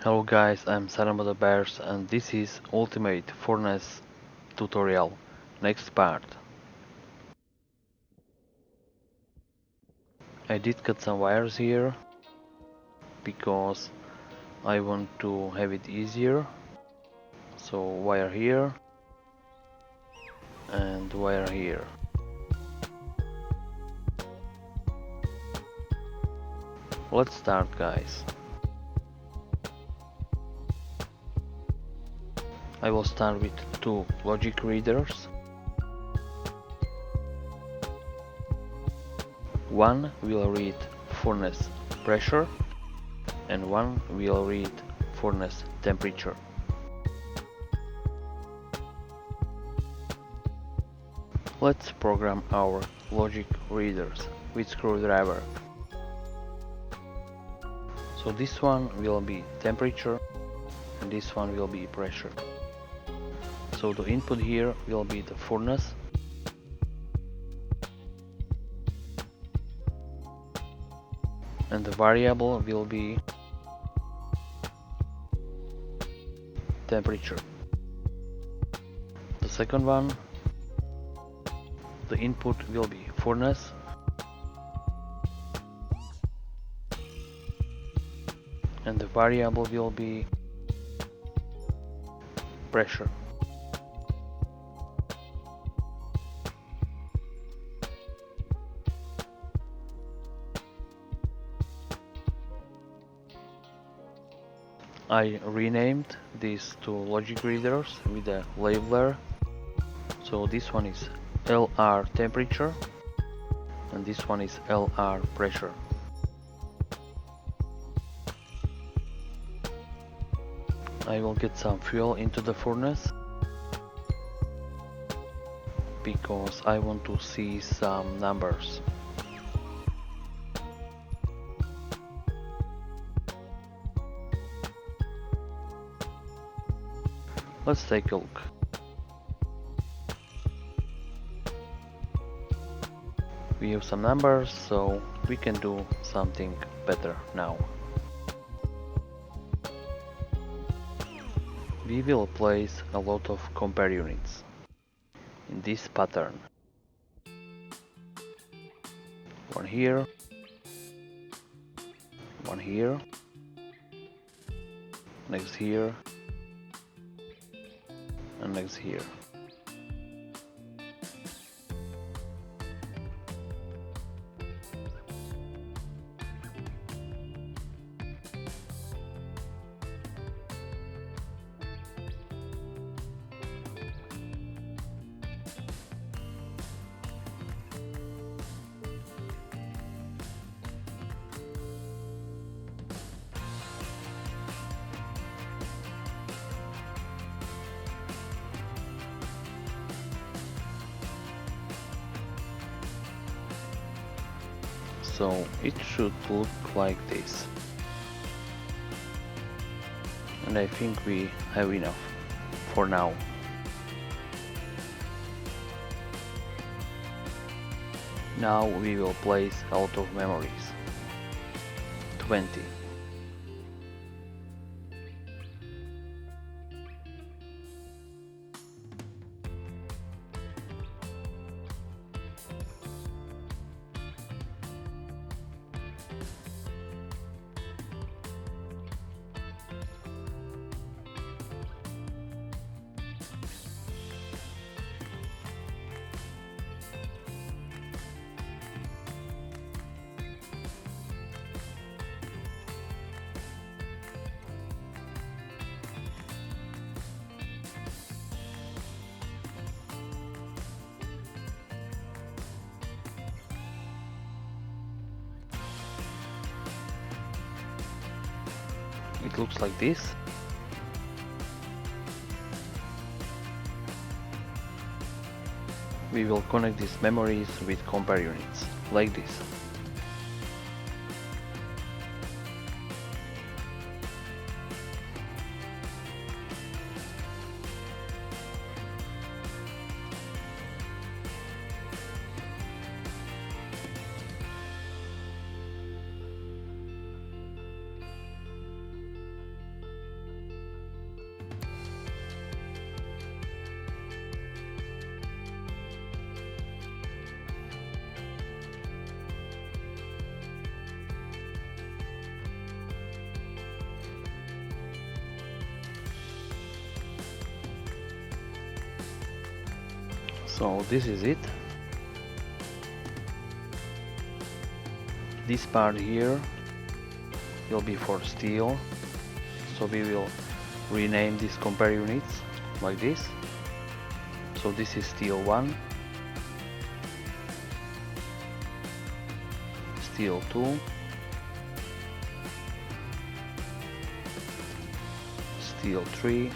Hello guys, I'm Saramada Bears and this is Ultimate Furnace tutorial. Next part. I did cut some wires here because I want to have it easier. So wire here and wire here. Let's start guys. I will start with two logic readers. One will read furnace pressure and one will read furnace temperature. Let's program our logic readers with screwdriver. So this one will be temperature and this one will be pressure. So the input here will be the furnace and the variable will be temperature. The second one, the input will be furnace and the variable will be pressure. I renamed these two logic readers with a labeler. So this one is LR temperature and this one is LR pressure. I will get some fuel into the furnace because I want to see some numbers. Let's take a look. We have some numbers, so we can do something better now. We will place a lot of compare units in this pattern. One here, one here, next here, and next here. So it should look like this. And I think we have enough for now. Now we will place a lot of memories. 20. It looks like this. We will connect these memories with compare units, like this. So this is it. This part here will be for steel, so we will rename these compare units like this. So this is steel 1, steel 2, steel 3,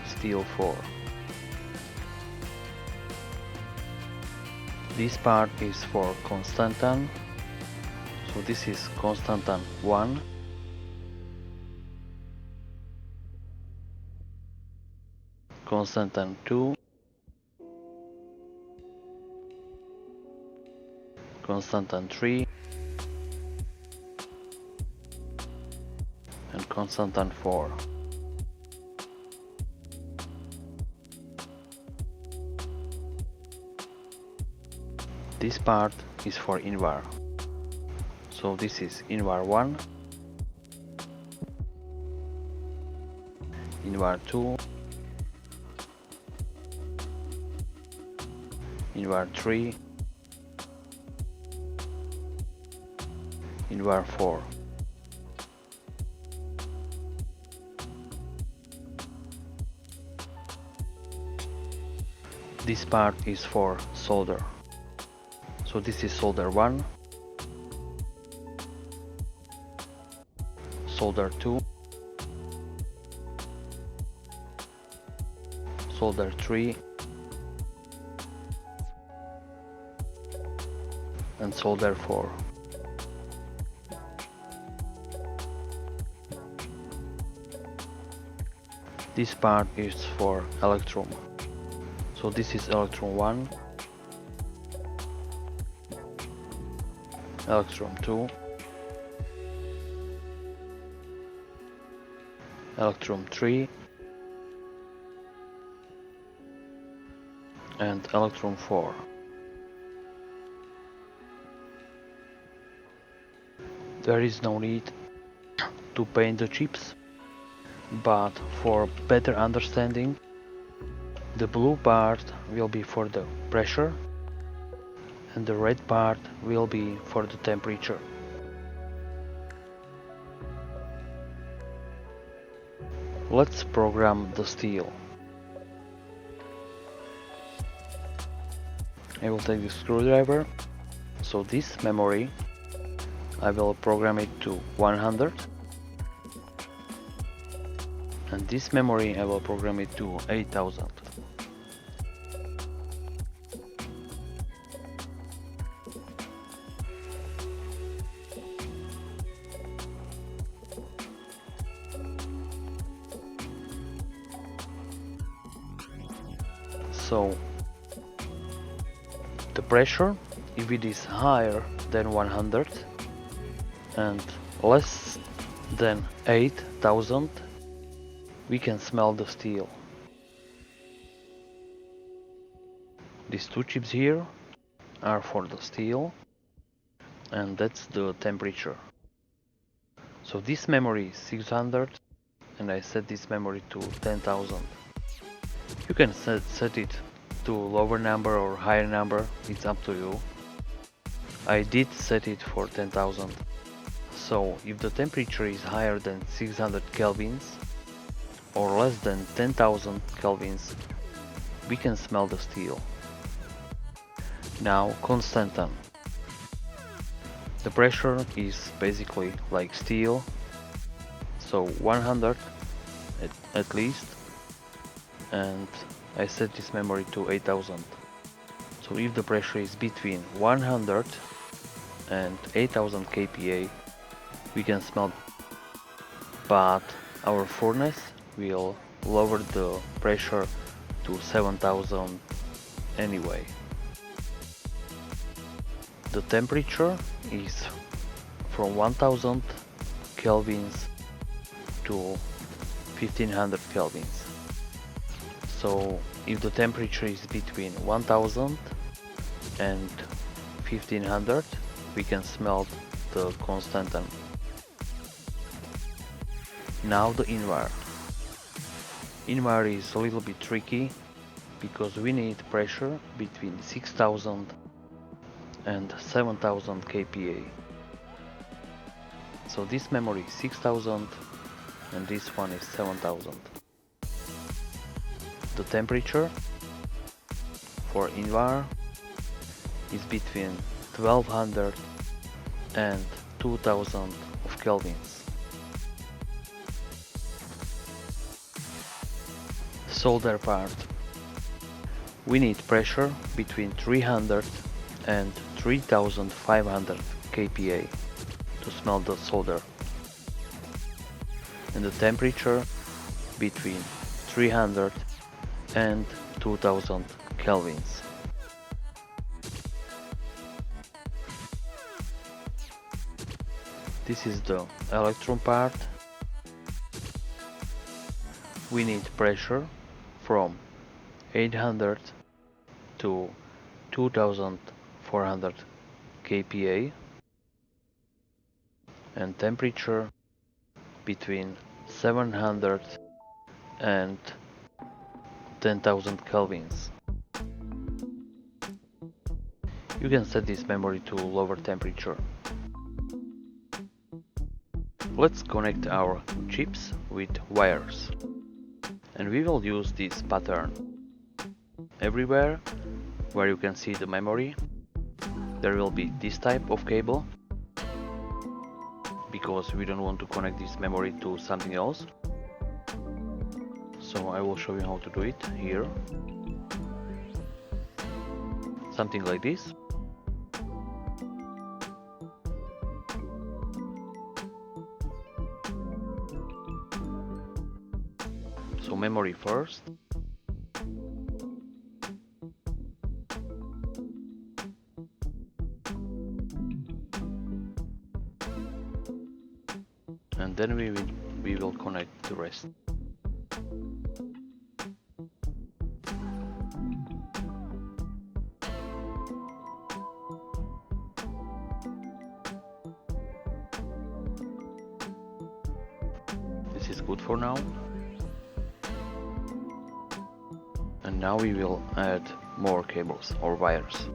steel 4. This part is for Constantan, so this is Constantan 1, Constantan 2, Constantan 3, and Constantan 4. This part is for Invar. So this is Invar 1, Invar 2, Invar 3, Invar 4. This part is for solder. So this is solder 1, solder 2, solder 3, and solder 4. This part is for electrum. So this is electrum 1, electrum 2, electrum 3, and electrum 4. There is no need to paint the chips, but for better understanding, the blue part will be for the pressure and the red part will be for the temperature. Let's program the steel. I will take the screwdriver. So this memory, I will program it to 100. And this memory, I will program it to 8000. So the pressure, if it is higher than 100 and less than 8000, we can smelt the steel. These two chips here are for the steel, and that's the temperature. So this memory is 600 and I set this memory to 10,000. You can set it to lower number or higher number, it's up to you. I did set it for 10,000. So if the temperature is higher than 600 kelvins or less than 10,000 kelvins, we can smelt the steel. Now Constantan. The pressure is basically like steel, so 100 at least, and I set this memory to 8000. So if the pressure is between 100 and 8000 kPa, we can smelt, but our furnace will lower the pressure to 7000 anyway. The temperature is from 1000 kelvins to 1500 kelvins. So if the temperature is between 1000 and 1500, we can smelt the Constantan. Now the Invar. In-wire is a little bit tricky because we need pressure between 6000 and 7000 kPa. So this memory is 6000 and this one is 7000. The temperature for in-wire is between 1200 and 2000 of kelvins. Solder part. We need pressure between 300 and 3500 kPa to smelt the solder, and the temperature between 300 and 2000 kelvins. This is the electron part. We need pressure from 800 to 2400 kPa and temperature between 700 and 10,000 kelvins. You can set this memory to lower temperature. Let's connect our chips with wires, and we will use this pattern. Everywhere where you can see the memory, there will be this type of cable, because we don't want to connect this memory to something else. So I will show you how to do it here. Something like this. So memory first. And then we will connect the rest. This is good for now. And now we will add more cables or wires.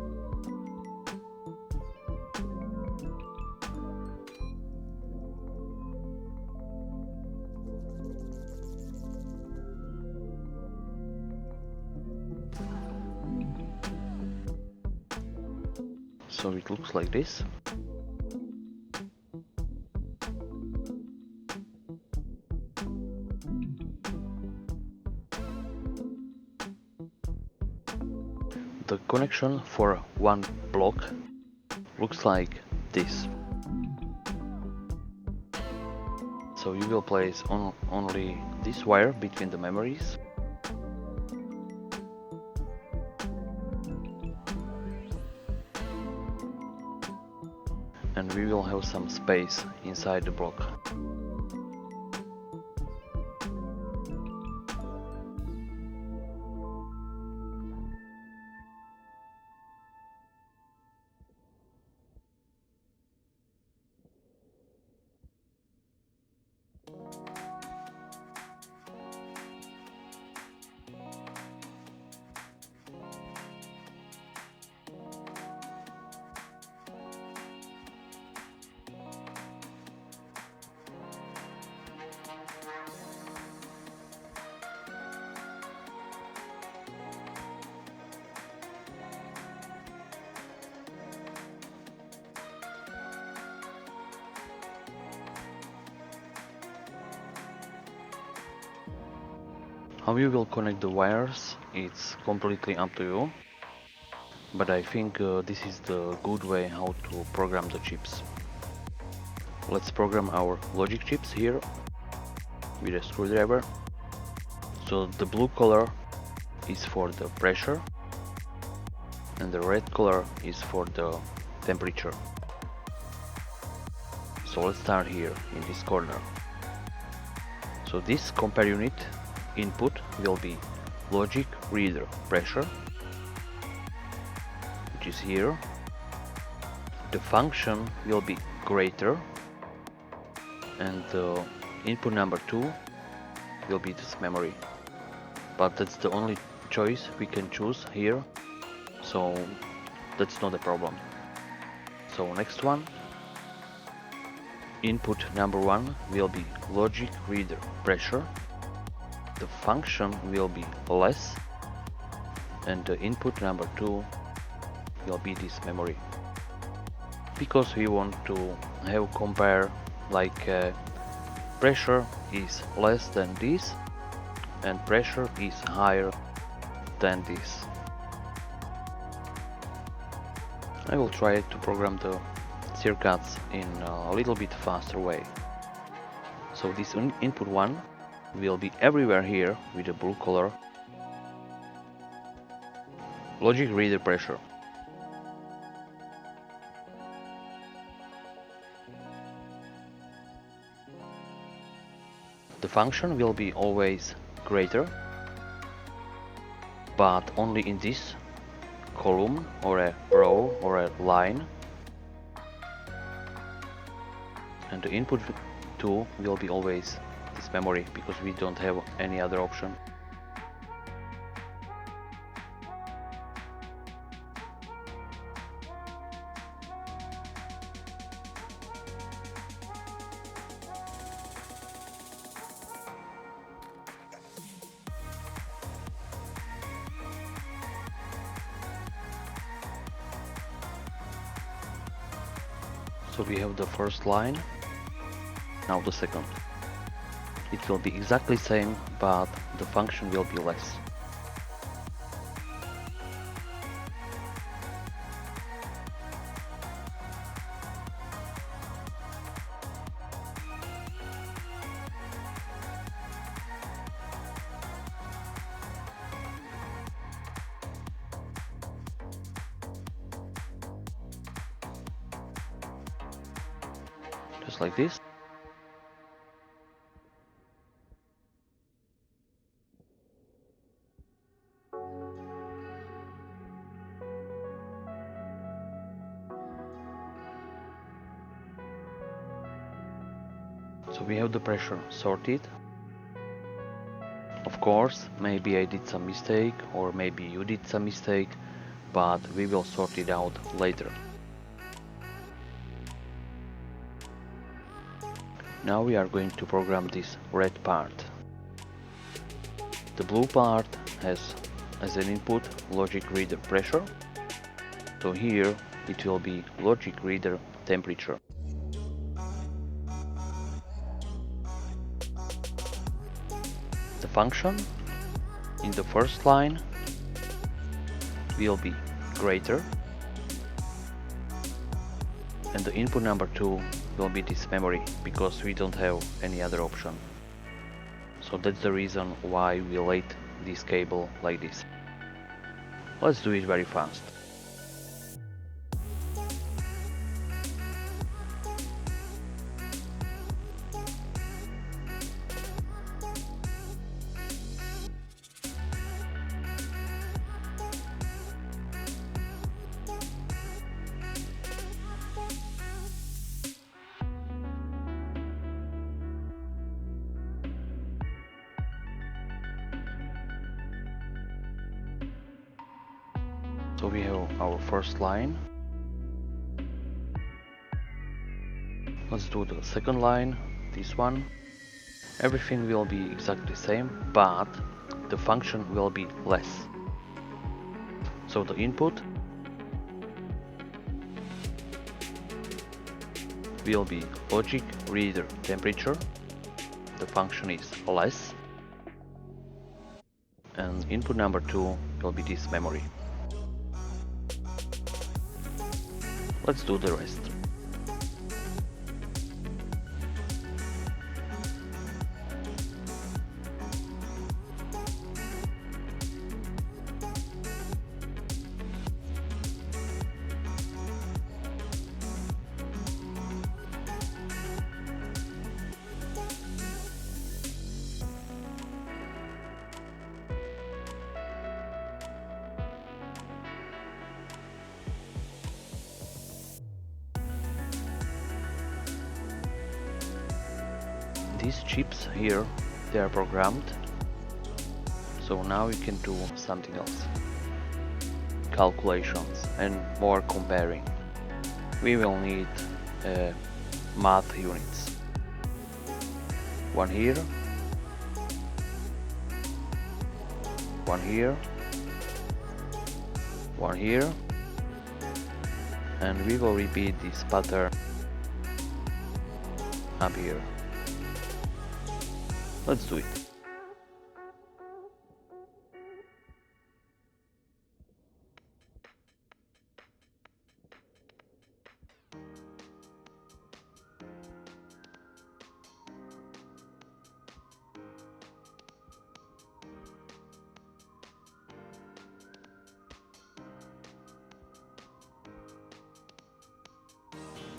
So it looks like this. The connection for one block looks like this. So you will place only this wire between the memories. And we will have some space inside the block. How you will connect the wires, it's completely up to you, but I think this is the good way how to program the chips. Let's program our logic chips here with a screwdriver. So the blue color is for the pressure and the red color is for the temperature. So let's start here in this corner. So this compare unit input will be logic reader pressure, which is here. The function will be greater, and the input number 2 will be this memory. but that's the only choice we can choose here, so that's not a problem. So next one, input number 1 will be logic reader pressure, the function will be less, and the input number 2 will be this memory. Because we want to have compare like pressure is less than this and pressure is higher than this. I will try to program the circuits in a little bit faster way. So this input 1 will be everywhere here with the blue color. Logic reader pressure. The function will be always greater, but only in this column or a row or a line. And the input 2 will be always this memory, because we don't have any other option. So we have the first line, now the second. It will be exactly same, but the function will be less. Just like this. So we have the pressure sorted. Of course, maybe I did some mistake, or maybe you did some mistake, but we will sort it out later. Now we are going to program this red part. The blue part has as an input logic reader pressure. So here it will be logic reader temperature. The function in the first line will be greater, and the input number 2 will be this memory, because we don't have any other option. So that's the reason why we laid this cable like this. Let's do it very fast. So we have our first line. Let's do the second line, this one. Everything will be exactly the same, but the function will be less. So the input will be logic reader temperature, the function is less, and input number 2 will be this memory. Let's do the rest. These chips here, they are programmed, So now we can do something else. Calculations and more comparing. We will need math units. One here, one here, one here, and we will repeat this pattern up here. Let's do it.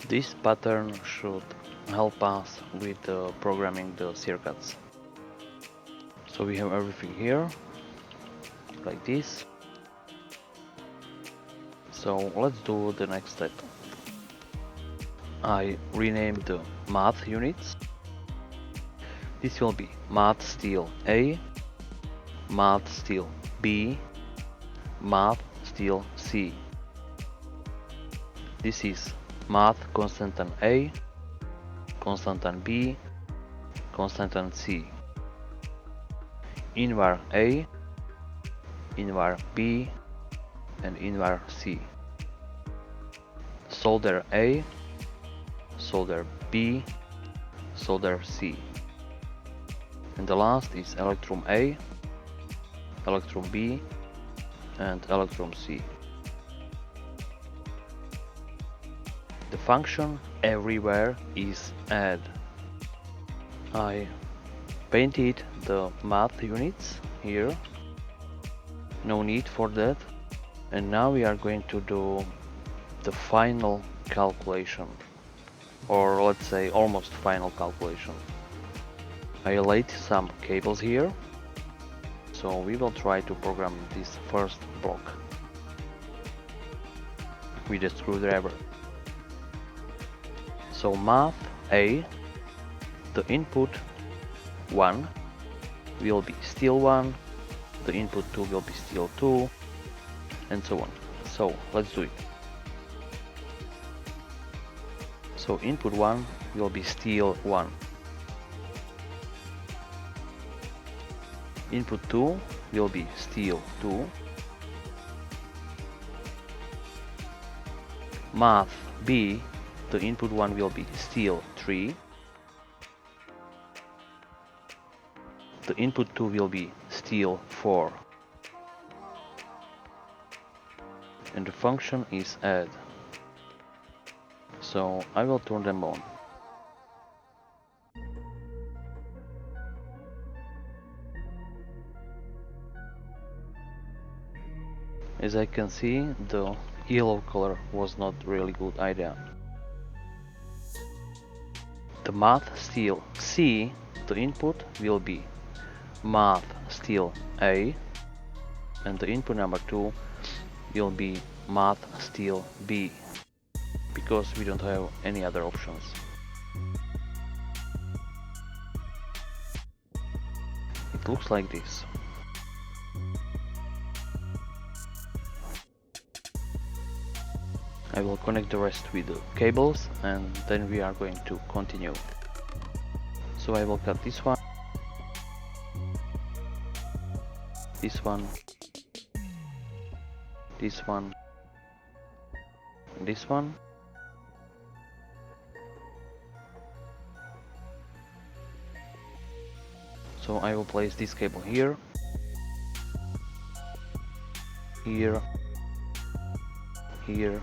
This pattern should help us with programming the circuits. So we have everything here, like this. So let's do the next step. I renamed the math units. This will be math steel A, math steel B, math steel C. This is math constant A, constant B, constant C. Invar A, invar B, and invar C. Solder A, solder B, solder C. And the last is electrum A, electrum B, and electrum C. The function everywhere is add. I painted the math units here. No need for that. And now we are going to do the final calculation, or let's say almost final calculation. I laid some cables here, so we will try to program this first block with a screwdriver. So math A, the input 1 will be steel 1, the input 2 will be steel 2, and so on. So let's do it. So input 1 will be steel 1. Input 2 will be steel 2. Math B, the input 1 will be steel 3. The input 2 will be steel 4. And the function is add. So I will turn them on. As I can see, the yellow color was not really good idea. The math steel C, the input will be math steel A, and the input number 2 will be math steel B, because we don't have any other options. It looks like this. I will connect the rest with the cables and then we are going to continue. So I will cut this one, this one, this one, and this one. So I will place this cable here, here, here,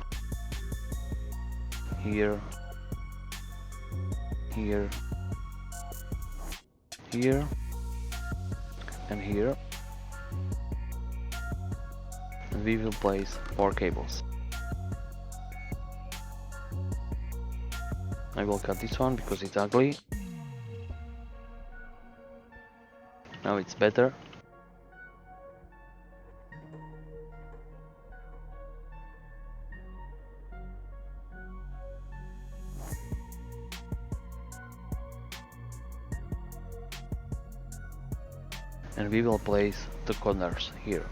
here, here, here, and here. And we will place more cables. I will cut this one because it's ugly. Now it's better. and we will place the corners here.